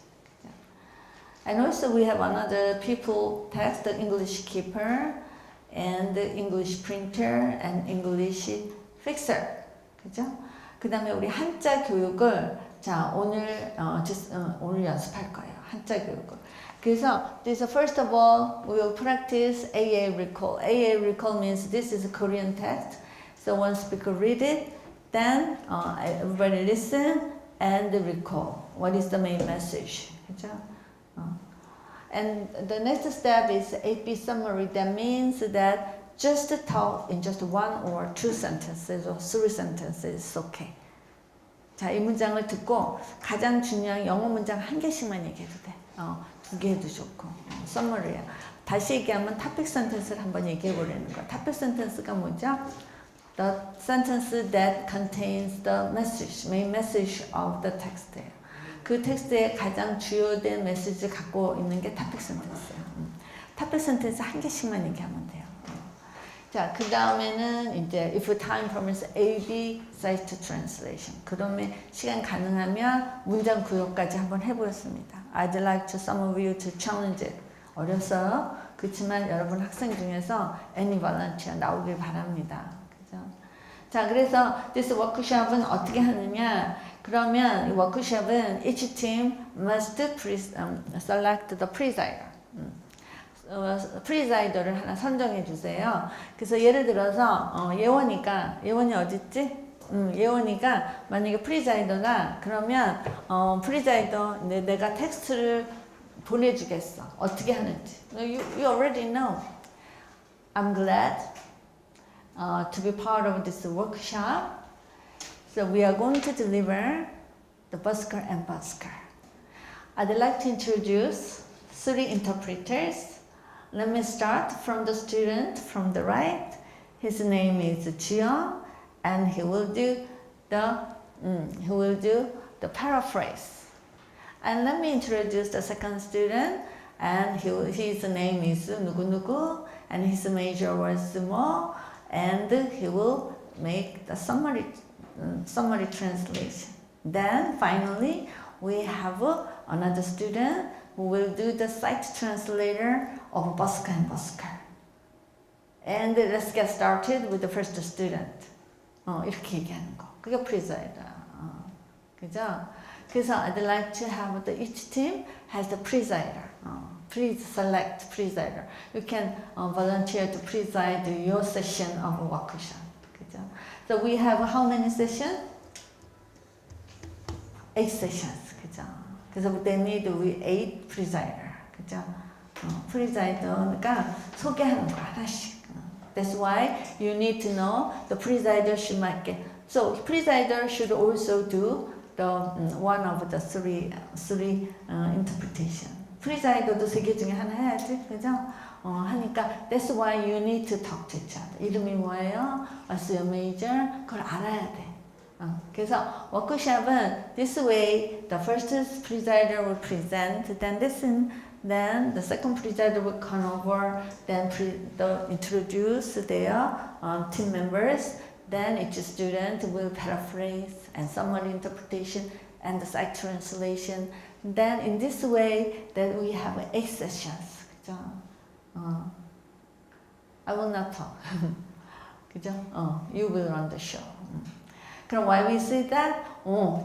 And also we have another people text, the English keeper, and the English printer, and English fixer. 그죠? 그 다음에 우리 한자 교육을 자 오늘 연습할 거예요. 한자 교육을. 그래서 this first of all we will practice AA recall. AA recall means this is a Korean text. So one speaker read it, then everybody listen and recall. What is the main message? 그죠? And the next step is AP summary. That means that just talk in just 1 or 2 sentences or 3 sentences is okay. 자, 이 문장을 듣고 가장 중요한 영어 문장 1개씩만 얘기해도 돼. 2개 해도 좋고. summary야. 다시 얘기하면 topic sentence를 한번 얘기해 보려는 거야. topic sentence가 뭐죠? The sentence that contains the message, main message of the text예요. 그 텍스트의 가장 주요된 메시지를 갖고 있는 게 topic sentence예요. topic sentence 1개씩만 얘기하면 돼요. 자, 그 다음에는 이제 if time permits AB sight translation. 그러면 시간 가능하면 문장 구역까지 한번 해보겠습니다. I'd like to some of you to challenge it. 어려서요. 그렇지만 여러분 학생 중에서 any volunteer 나오길 바랍니다. 그죠? 자, 그래서 this workshop은 어떻게 하느냐? 그러면 이 워크숍은 each team must select the presider. 프리자이더를 하나 선정해 주세요. 그래서 예를 들어서 예원이 어딨지? 예원이가 만약에 프리자이더다 그러면 프리자이더 내가 텍스트를 보내주겠어. 어떻게 하는지. You already know. I'm glad to be part of this workshop. So we are going to deliver the busker and busker. I'd like to introduce 3 interpreters. Let me start from the student from the right. His name is Jiyoung, and he will do the paraphrase. And let me introduce the second student, and his name is 누구누구, and his major was Mo, and he will make the summary translation. Then finally, we have another student who will do the sight translator of busker and busker. And let's get started with the first student. 이렇게 얘기하는 거. 그게 프리자이더. 그죠? 그래서 I'd like to have each team has the presider. Please select presider. You can volunteer to preside your session of a workshop. 그죠? So we have how many sessions? 8 sessions. 그죠? 그래서 they need 8 presider. 그죠? 프리자이더가 소개하는 거 하나씩. That's why you need to know the presider should make it. So presider should also do the one of the three interpretation. 프리자이더도 3개 중에 하나 해야지, 그죠? 하니까 that's why you need to talk to each other. 이름이 뭐예요? What's your major? 그걸 알아야 돼. 그래서 워크숍은 this way the first presider will present, then listen. Then the second presider will come over, then introduce their team members. Then each student will paraphrase and summary interpretation and the site translation. Then in this way, then we have 8 sessions. 그죠? I will not talk. 그죠? You will run the show. 그럼 why we say that?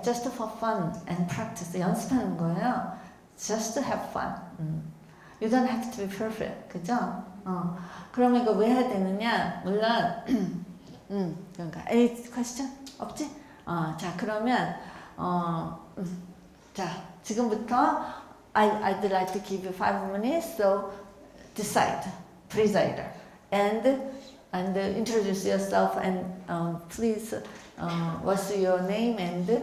Just for fun and practice. 연습하는 거예요. Just to have fun. You don't have to be perfect. 그죠? 그러면 이거 왜 해야 되느냐? 물론 그러니까 any question? 없지? 자 그러면 자 지금부터 I'd like to give you 5 minutes. So decide, presider, and introduce yourself and please what's your name and